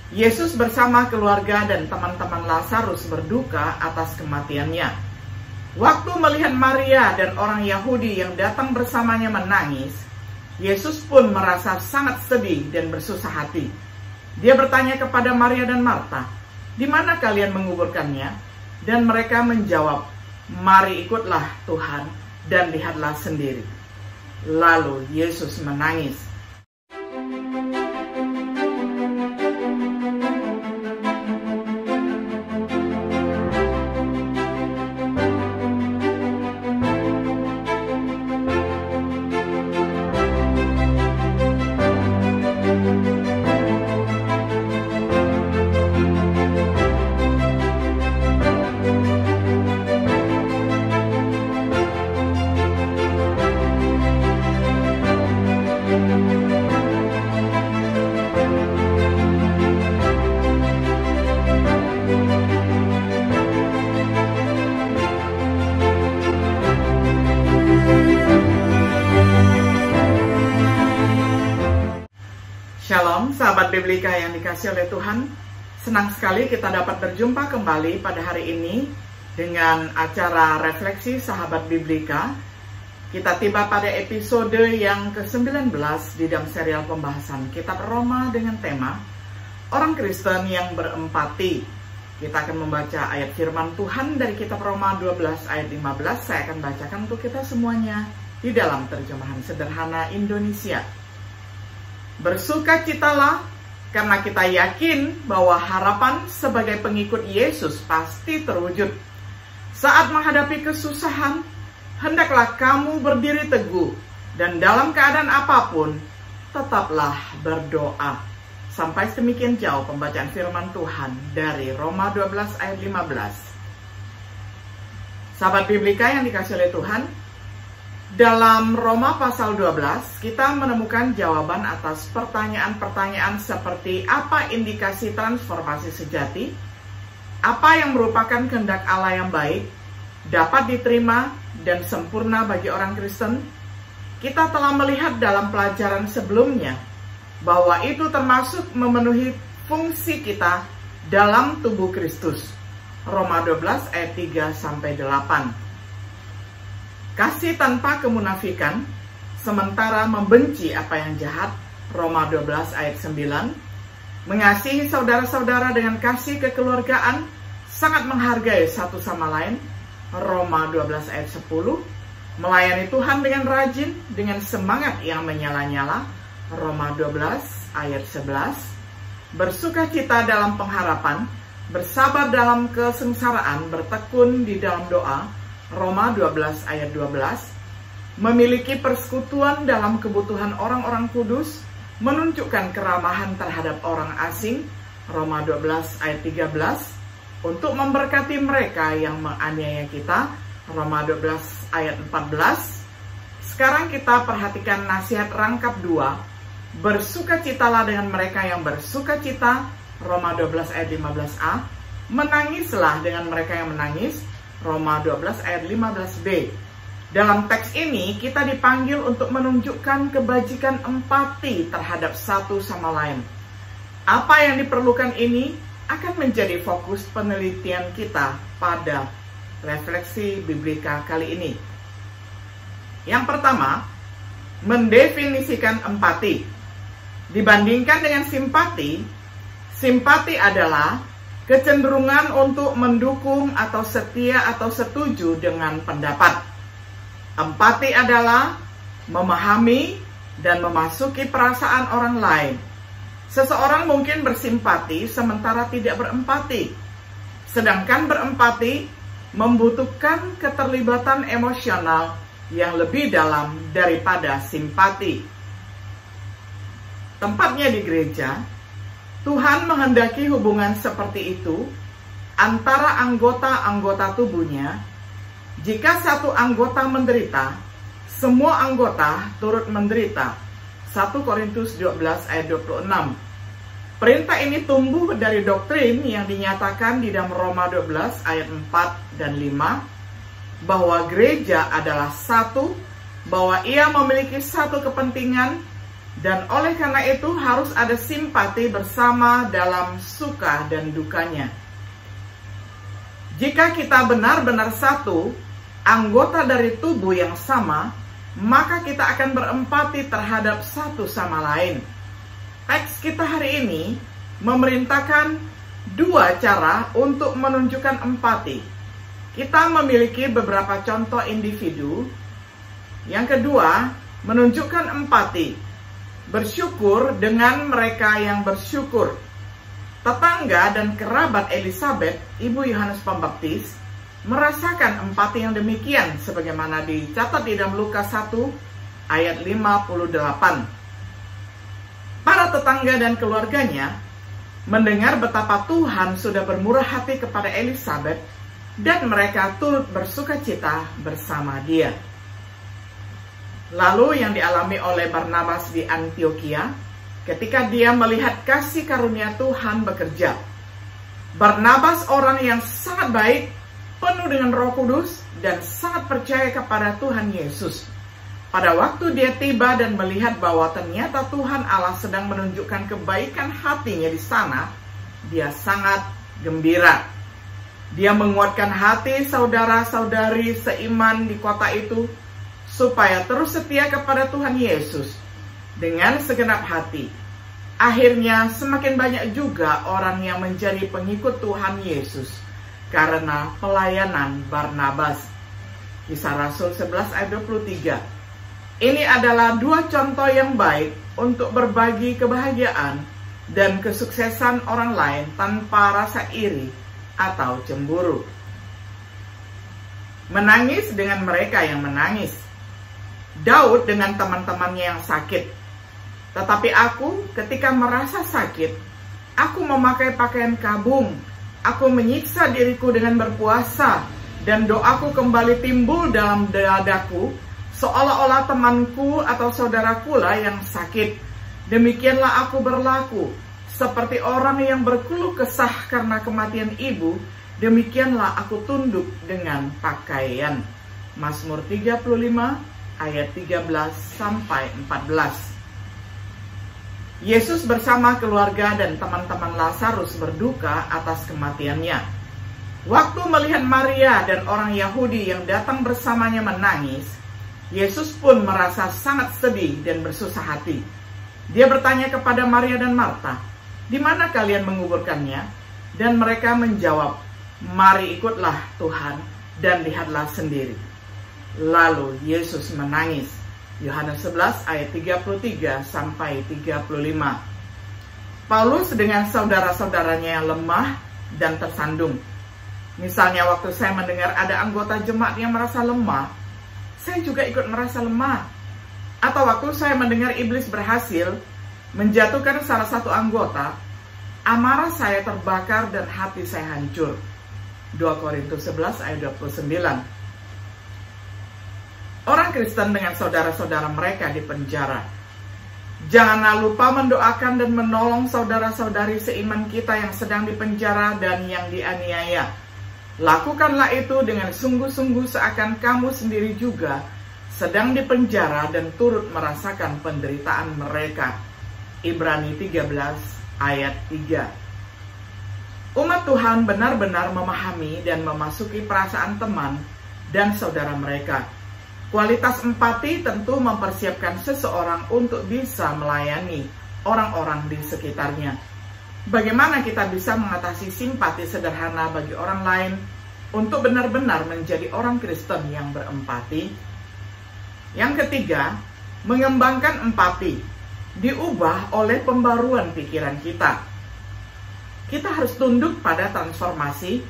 Yesus bersama keluarga dan teman-teman Lazarus berduka atas kematiannya. Waktu melihat Maria dan orang Yahudi yang datang bersamanya menangis, Yesus pun merasa sangat sedih dan bersusah hati. Dia bertanya kepada Maria dan Marta, "Di mana kalian menguburkannya?" Dan mereka menjawab, "Mari ikutlah Tuhan dan lihatlah sendiri." Lalu Yesus menangis. Shalom sahabat Biblika yang dikasih oleh Tuhan. Senang sekali kita dapat berjumpa kembali pada hari ini dengan acara refleksi sahabat Biblika. Kita tiba pada episode yang ke-19 di dalam serial pembahasan Kitab Roma dengan tema Orang Kristen yang berempati. Kita akan membaca ayat firman Tuhan dari Kitab Roma 12 ayat 15. Saya akan bacakan untuk kita semuanya di dalam terjemahan sederhana Indonesia. Bersukacitalah karena kita yakin bahwa harapan sebagai pengikut Yesus pasti terwujud. Saat menghadapi kesusahan, hendaklah kamu berdiri teguh dan dalam keadaan apapun, tetaplah berdoa. Sampai sedemikian jauh pembacaan firman Tuhan dari Roma 12 ayat 15. Sahabat Biblika yang dikasih oleh Tuhan, dalam Roma pasal 12, kita menemukan jawaban atas pertanyaan-pertanyaan seperti apa indikasi transformasi sejati, apa yang merupakan kehendak Allah yang baik, dapat diterima dan sempurna bagi orang Kristen. Kita telah melihat dalam pelajaran sebelumnya bahwa itu termasuk memenuhi fungsi kita dalam tubuh Kristus. Roma 12 ayat 3-8. Kasih tanpa kemunafikan, sementara membenci apa yang jahat, Roma 12 ayat 9. Mengasihi saudara-saudara dengan kasih kekeluargaan, sangat menghargai satu sama lain, Roma 12 ayat 10. Melayani Tuhan dengan rajin, dengan semangat yang menyala-nyala, Roma 12 ayat 11. Bersukacita dalam pengharapan, bersabar dalam kesengsaraan, bertekun di dalam doa, Roma 12 ayat 12, memiliki persekutuan dalam kebutuhan orang-orang kudus, menunjukkan keramahan terhadap orang asing, Roma 12 ayat 13, untuk memberkati mereka yang menganiaya kita, Roma 12 ayat 14. Sekarang kita perhatikan nasihat rangkap 2, bersukacitalah dengan mereka yang bersukacita, Roma 12 ayat 15a, menangislah dengan mereka yang menangis, Roma 12 ayat 15b. Dalam teks ini kita dipanggil untuk menunjukkan kebajikan empati terhadap satu sama lain. Apa yang diperlukan ini akan menjadi fokus penelitian kita pada refleksi Biblika kali ini. Yang pertama, mendefinisikan empati. Dibandingkan dengan simpati, simpati adalah kecenderungan untuk mendukung atau setia atau setuju dengan pendapat. Empati adalah memahami dan memasuki perasaan orang lain. Seseorang mungkin bersimpati sementara tidak berempati. Sedangkan berempati membutuhkan keterlibatan emosional yang lebih dalam daripada simpati. Tempatnya di gereja, Tuhan menghendaki hubungan seperti itu antara anggota-anggota tubuhnya. Jika satu anggota menderita, semua anggota turut menderita. 1 Korintus 12 ayat 26. Perintah ini tumbuh dari doktrin yang dinyatakan di dalam Roma 12 ayat 4 dan 5, bahwa gereja adalah satu, bahwa ia memiliki satu kepentingan, Dan oleh karena itu harus ada simpati bersama dalam suka dan dukanya. Jika kita benar-benar satu, anggota dari tubuh yang sama, maka kita akan berempati terhadap satu sama lain. Teks kita hari ini memerintahkan dua cara untuk menunjukkan empati. Kita memiliki beberapa contoh individu. Yang kedua, menunjukkan empati. Bersyukur dengan mereka yang bersyukur. Tetangga dan kerabat Elizabeth, ibu Yohanes Pembaptis, merasakan empati yang demikian sebagaimana dicatat di dalam Lukas 1 ayat 58. Para tetangga dan keluarganya mendengar betapa Tuhan sudah bermurah hati kepada Elizabeth dan mereka turut bersukacita bersama dia. Lalu yang dialami oleh Barnabas di Antiokhia ketika dia melihat kasih karunia Tuhan bekerja. Barnabas orang yang sangat baik, penuh dengan Roh Kudus dan sangat percaya kepada Tuhan Yesus. Pada waktu dia tiba dan melihat bahwa ternyata Tuhan Allah sedang menunjukkan kebaikan hatinya di sana, dia sangat gembira. Dia menguatkan hati saudara-saudari seiman di kota itu supaya terus setia kepada Tuhan Yesus dengan segenap hati. Akhirnya semakin banyak juga orang yang menjadi pengikut Tuhan Yesus karena pelayanan Barnabas. Kisah Rasul 11 ayat 23. Ini adalah dua contoh yang baik untuk berbagi kebahagiaan dan kesuksesan orang lain tanpa rasa iri atau cemburu. Menangis dengan mereka yang menangis. Daud dengan teman-temannya yang sakit. Tetapi aku ketika merasa sakit, aku memakai pakaian kabung. Aku menyiksa diriku dengan berpuasa dan doaku kembali timbul dalam dadaku, seolah-olah temanku atau saudaraku lah yang sakit. Demikianlah aku berlaku, seperti orang yang berkeluh kesah karena kematian ibu, demikianlah aku tunduk dengan pakaian. Mazmur 35 ayat 13 sampai 14. Yesus bersama keluarga dan teman-teman Lazarus berduka atas kematiannya. Waktu melihat Maria dan orang Yahudi yang datang bersamanya menangis, Yesus pun merasa sangat sedih dan bersusah hati. Dia bertanya kepada Maria dan Marta, "Di mana kalian menguburkannya?" Dan mereka menjawab, "Mari ikutlah Tuhan dan lihatlah sendiri." Lalu Yesus menangis. Yohanes 11 ayat 33 sampai 35. Paulus dengan saudara-saudaranya yang lemah dan tersandung. Misalnya waktu saya mendengar ada anggota jemaat yang merasa lemah, saya juga ikut merasa lemah. Atau waktu saya mendengar iblis berhasil menjatuhkan salah satu anggota, amarah saya terbakar dan hati saya hancur. 2 Korintus 11 ayat 29. Orang Kristen dengan saudara-saudara mereka di penjara. Janganlah lupa mendoakan dan menolong saudara-saudari seiman kita yang sedang dipenjara dan yang dianiaya. Lakukanlah itu dengan sungguh-sungguh seakan kamu sendiri juga sedang dipenjara dan turut merasakan penderitaan mereka. Ibrani 13 ayat 3. Umat Tuhan benar-benar memahami dan memasuki perasaan teman dan saudara mereka. Kualitas empati tentu mempersiapkan seseorang untuk bisa melayani orang-orang di sekitarnya. Bagaimana kita bisa mengatasi simpati sederhana bagi orang lain untuk benar-benar menjadi orang Kristen yang berempati? Yang ketiga, mengembangkan empati diubah oleh pembaruan pikiran kita. Kita harus tunduk pada transformasi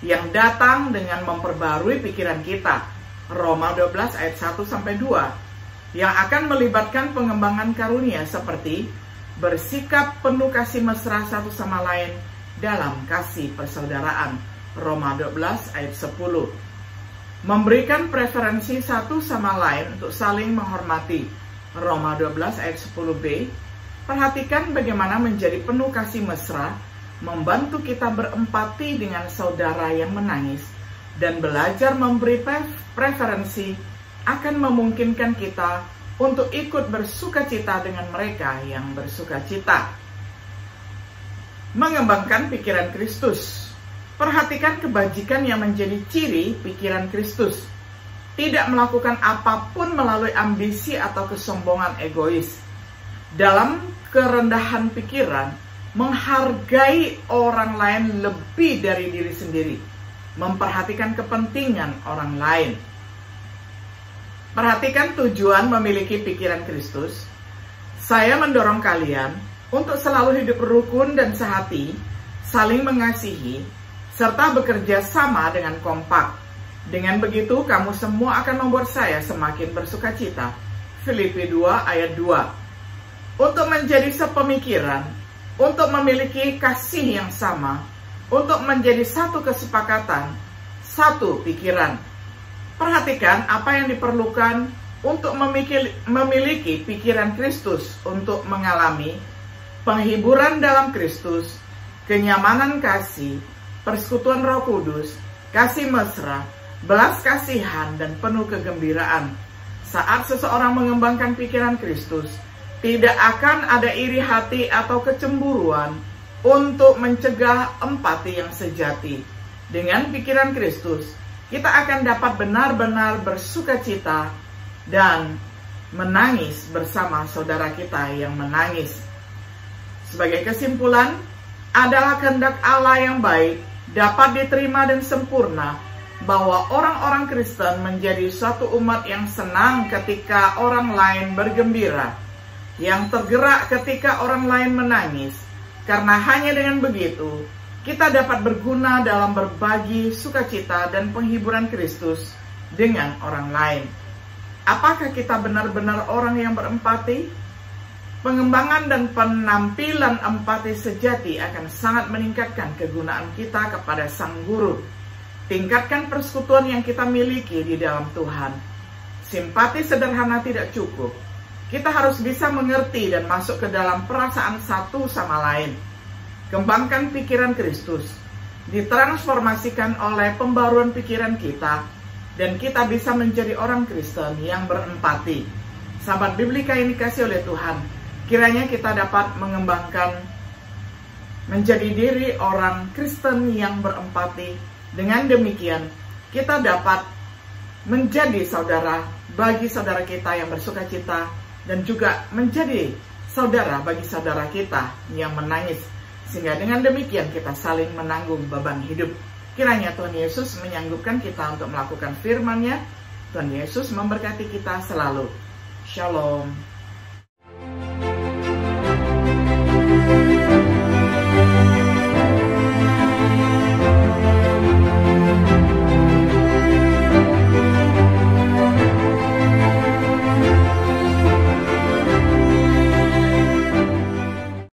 yang datang dengan memperbarui pikiran kita. Roma 12 ayat 1-2 yang akan melibatkan pengembangan karunia seperti bersikap penuh kasih mesra satu sama lain dalam kasih persaudaraan. Roma 12 ayat 10. Memberikan preferensi satu sama lain untuk saling menghormati. Roma 12 ayat 10b. Perhatikan bagaimana menjadi penuh kasih mesra membantu kita berempati dengan saudara yang menangis, dan belajar memberi preferensi akan memungkinkan kita untuk ikut bersukacita dengan mereka yang bersukacita. Mengembangkan pikiran Kristus. Perhatikan kebajikan yang menjadi ciri pikiran Kristus. Tidak melakukan apapun melalui ambisi atau kesombongan egois. Dalam kerendahan pikiran, menghargai orang lain lebih dari diri sendiri. Memperhatikan kepentingan orang lain. Perhatikan tujuan memiliki pikiran Kristus. Saya mendorong kalian untuk selalu hidup rukun dan sehati, saling mengasihi, serta bekerja sama dengan kompak. Dengan begitu, kamu semua akan membuat saya semakin bersukacita. Filipi 2 ayat 2. Untuk menjadi sepemikiran, untuk memiliki kasih yang sama, untuk menjadi satu kesepakatan, satu pikiran. Perhatikan apa yang diperlukan untuk memiliki pikiran Kristus, untuk mengalami penghiburan dalam Kristus, kenyamanan kasih, persekutuan Roh Kudus, kasih mesra, belas kasihan, dan penuh kegembiraan. Saat seseorang mengembangkan pikiran Kristus, tidak akan ada iri hati atau kecemburuan untuk mencegah empati yang sejati. Dengan pikiran Kristus, kita akan dapat benar-benar bersukacita dan menangis bersama saudara kita yang menangis. Sebagai kesimpulan, adalah kehendak Allah yang baik, dapat diterima dan sempurna, bahwa orang-orang Kristen menjadi suatu umat yang senang ketika orang lain bergembira, yang tergerak ketika orang lain menangis, karena hanya dengan begitu, kita dapat berguna dalam berbagi sukacita dan penghiburan Kristus dengan orang lain. Apakah kita benar-benar orang yang berempati? Pengembangan dan penampilan empati sejati akan sangat meningkatkan kegunaan kita kepada Sang Guru. Tingkatkan persekutuan yang kita miliki di dalam Tuhan. Simpati sederhana tidak cukup. Kita harus bisa mengerti dan masuk ke dalam perasaan satu sama lain. Kembangkan pikiran Kristus, ditransformasikan oleh pembaruan pikiran kita, dan kita bisa menjadi orang Kristen yang berempati. Sahabat Biblika yang dikasih oleh Tuhan, kiranya kita dapat mengembangkan menjadi diri orang Kristen yang berempati. Dengan demikian, kita dapat menjadi saudara bagi saudara kita yang bersukacita, dan juga menjadi saudara bagi saudara kita yang menangis. Sehingga dengan demikian kita saling menanggung beban hidup. Kiranya Tuhan Yesus menyanggupkan kita untuk melakukan firman-Nya. Tuhan Yesus memberkati kita selalu. Shalom.